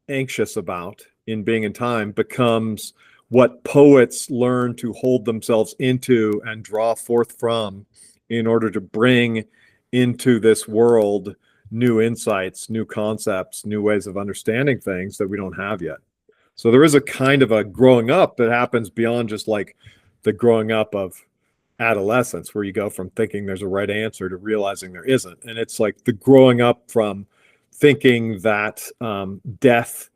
anxious about in being in time becomes what poets learn to hold themselves into and draw forth from in order to bring into this world new insights, new concepts, new ways of understanding things that we don't have yet. So there is a kind of a growing up that happens beyond just like the growing up of adolescence, where you go from thinking there's a right answer to realizing there isn't. And it's like the growing up from thinking that death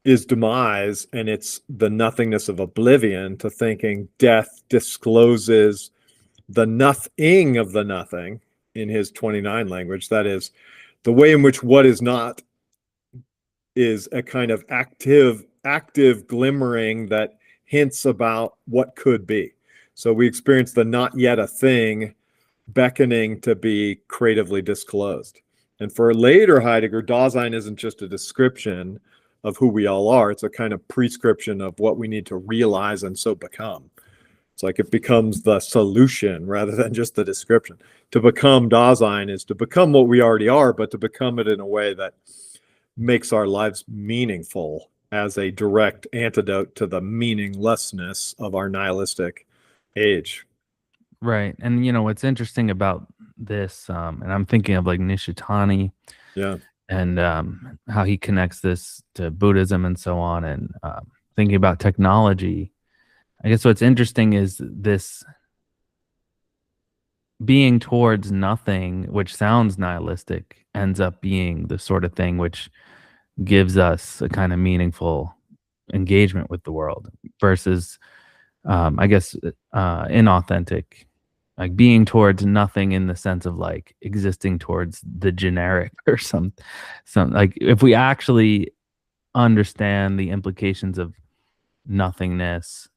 is demise and it's the nothingness of oblivion, to thinking death discloses the nothing of the nothing, in his 29 language. That is, the way in which what is not is a kind of active glimmering that hints about what could be. So we experience the not yet a thing beckoning to be creatively disclosed. And for later Heidegger, Dasein isn't just a description of who we all are, it's a kind of prescription of what we need to realize and so become. It's like it becomes the solution rather than just the description. To become Dasein is to become what we already are, but to become it in a way that makes our lives meaningful, as a direct antidote to the meaninglessness of our nihilistic age. Right. And what's interesting about this, and I'm thinking of like Nishitani Yeah. and how he connects this to Buddhism and so on, and thinking about technology. I guess what's interesting is this being towards nothing, which sounds nihilistic, ends up being the sort of thing which gives us a kind of meaningful engagement with the world versus, I guess, inauthentic, like being towards nothing in the sense of like existing towards the generic or some like if we actually understand the implications of nothingness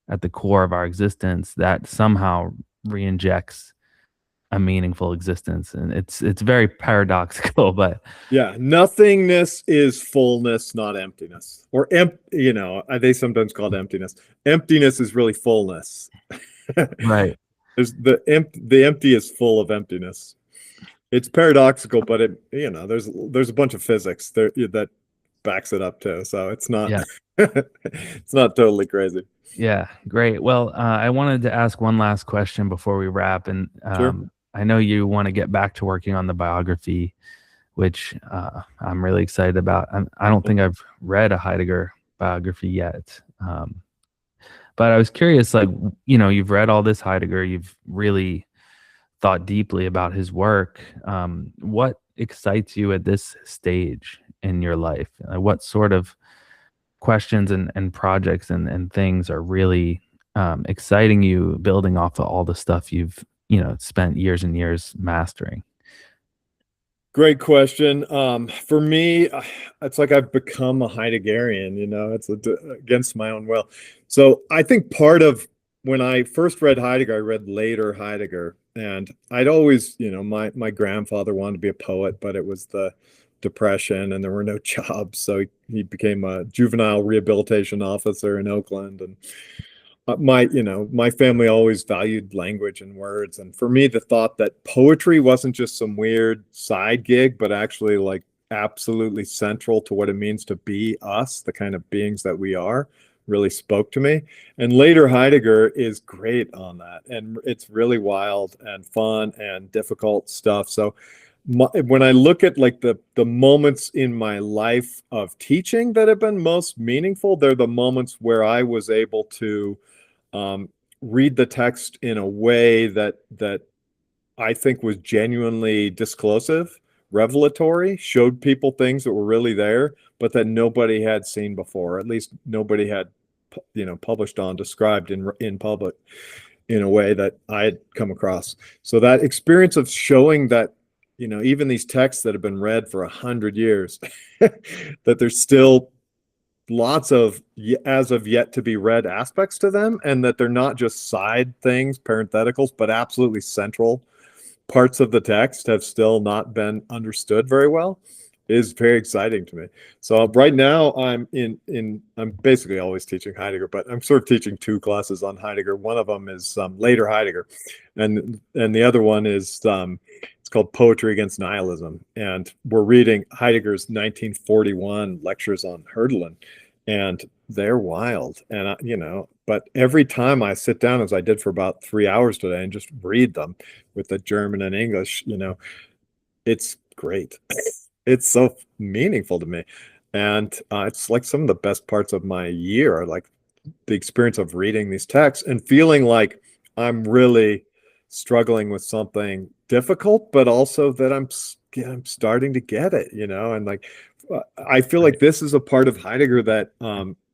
at the core of our existence, that somehow reinjects a meaningful existence, and it's very paradoxical, but Yeah, nothingness is fullness, not emptiness. Or they sometimes call it emptiness. Emptiness is really fullness. right, There's the empty is full of emptiness. It's paradoxical, but there's a bunch of physics there that backs it up too. So it's not yeah. it's not totally crazy. Yeah, great. Well, I wanted to ask one last question before we wrap, and Sure. I know you want to get back to working on the biography, which I'm really excited about. I don't think I've read a Heidegger biography yet, but I was curious. Like, you've read all this Heidegger, you've really thought deeply about his work. What excites you at this stage in your life? What sort of questions and projects and things are really exciting you, building off of all the stuff you've spent years and years mastering? Great question. For me, it's like I've become a Heideggerian, it's against my own will. So I think part of when I first read Heidegger, I read later Heidegger, and I'd always, my grandfather wanted to be a poet, but it was the Depression and there were no jobs. So he became a juvenile rehabilitation officer in Oakland. And my family always valued language and words, and for me the thought that poetry wasn't just some weird side gig but actually like absolutely central to what it means to be us, the kind of beings that we are, really spoke to me. And later Heidegger is great on that, and it's really wild and fun and difficult stuff. So when I look at like the moments in my life of teaching that have been most meaningful, they're the moments where I was able to read the text in a way that I think was genuinely disclosive, revelatory, showed people things that were really there, but that nobody had seen before. At least nobody had, published on, described in public in a way that I had come across. So that experience of showing that, even these texts that have been read for 100 years, that there's still lots of as of yet to be read aspects to them, and that they're not just side things, parentheticals, but absolutely central parts of the text have still not been understood very well, is very exciting to me. So right now I'm I'm basically always teaching Heidegger, but I'm sort of teaching two classes on Heidegger. One of them is later Heidegger, and the other one is it's called Poetry Against Nihilism, and we're reading Heidegger's 1941 lectures on Hölderlin, and they're wild. And but every time I sit down, as I did for about 3 hours today, and just read them with the German and English, it's great. It's so meaningful to me, and it's like some of the best parts of my year are like the experience of reading these texts and feeling like I'm really struggling with something difficult, but also that I'm starting to get it, and like I feel like this is a part of Heidegger that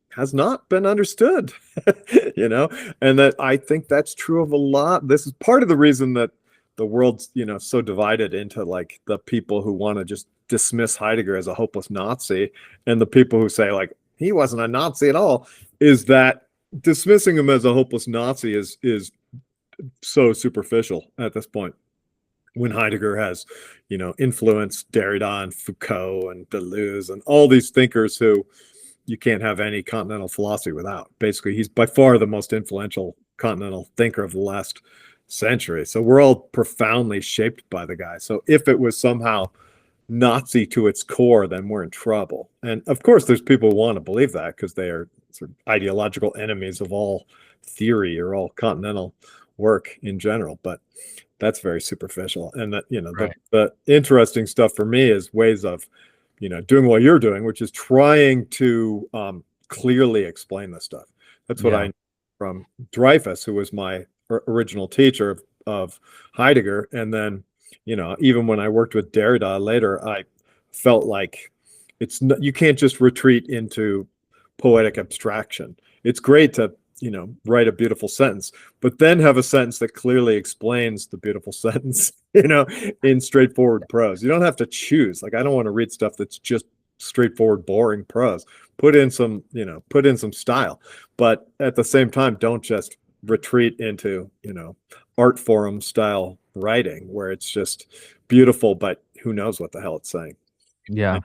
has not been understood, and that I think that's true of a lot. This is part of the reason that the world's, so divided into like the people who want to just dismiss Heidegger as a hopeless Nazi and the people who say like he wasn't a Nazi at all, is that dismissing him as a hopeless Nazi is so superficial at this point, when Heidegger has, influenced Derrida and Foucault and Deleuze and all these thinkers who you can't have any continental philosophy without. Basically, he's by far the most influential continental thinker of the last century. So we're all profoundly shaped by the guy. So if it was somehow Nazi to its core, then we're in trouble. And of course, there's people who want to believe that because they are sort of ideological enemies of all theory or all continental work in general. But that's very superficial. And that, Right. the interesting stuff for me is ways of, doing what you're doing, which is trying to clearly explain this stuff. That's what Yeah. I from Dreyfus, who was my original teacher of Heidegger. And then, even when I worked with Derrida later, I felt like you can't just retreat into poetic abstraction. It's great to, write a beautiful sentence, but then have a sentence that clearly explains the beautiful sentence, in straightforward prose. You don't have to choose. Like, I don't want to read stuff that's just straightforward, boring prose. Put in some style, but at the same time, don't just retreat into, art forum style writing where it's just beautiful, but who knows what the hell it's saying. Yeah.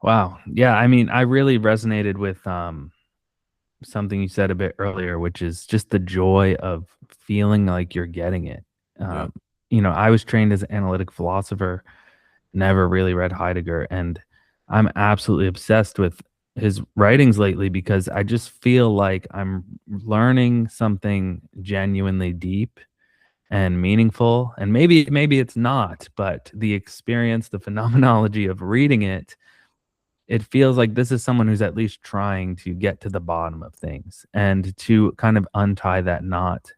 Wow. Yeah. I mean, I really resonated with something you said a bit earlier, which is just the joy of feeling like you're getting it. Yeah. I was trained as an analytic philosopher, never really read Heidegger, and I'm absolutely obsessed with his writings lately because I just feel like I'm learning something genuinely deep and meaningful. And maybe it's not, but the experience, the phenomenology of reading it feels like this is someone who's at least trying to get to the bottom of things, and to kind of untie that knot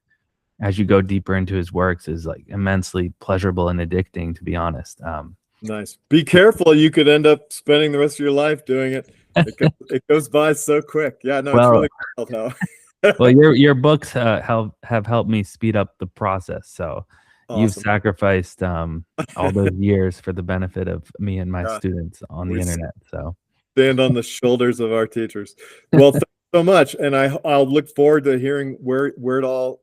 as you go deeper into his works is like immensely pleasurable and addicting, to be honest. Nice. Be careful. You could end up spending the rest of your life doing it. It goes by so quick. Yeah, no, it's Well, really wild how. well, your books have helped me speed up the process. So you've Awesome. sacrificed all those years for the benefit of me and my Yeah, students on the we internet. So stand on the shoulders of our teachers. Well, thanks so much, and I'll look forward to hearing where it all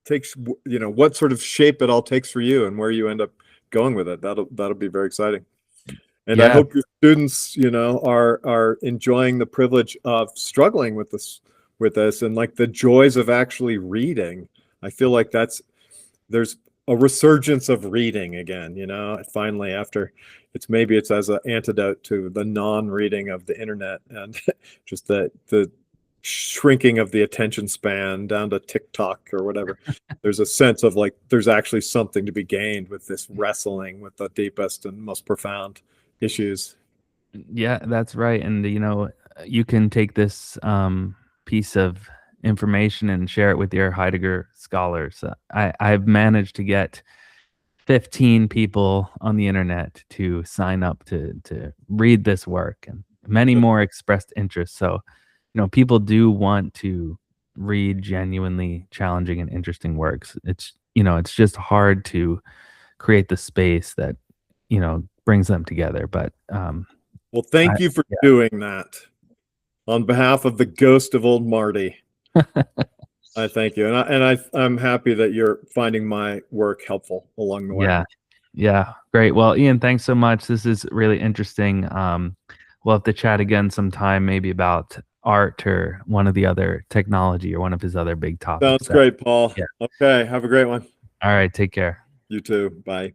takes. What sort of shape it all takes for you, and where you end up going with it. That'll be very exciting. And I yeah, hope your students, are enjoying the privilege of struggling with this and like the joys of actually reading. I feel like there's a resurgence of reading again, finally, after maybe it's as an antidote to the non-reading of the internet and just the shrinking of the attention span down to TikTok or whatever. There's a sense of like there's actually something to be gained with this wrestling with the deepest and most profound issues. yeah, that's right. And you can take this piece of information and share it with your Heidegger scholars. I've managed to get 15 people on the internet to sign up to read this work, and many more expressed interest. So, people do want to read genuinely challenging and interesting works. It's just hard to create the space that, brings them together. But Well, thank you for doing that. On behalf of the ghost of old Marty, I thank you, and I'm happy that you're finding my work helpful along the way. Yeah, great. Well, Iain, thanks so much. This is really interesting. We'll have to chat again sometime, maybe about art or one of the other technology or one of his other big topics. Sounds great, Paul. Yeah. Okay, have a great one. All right, take care. You too. Bye.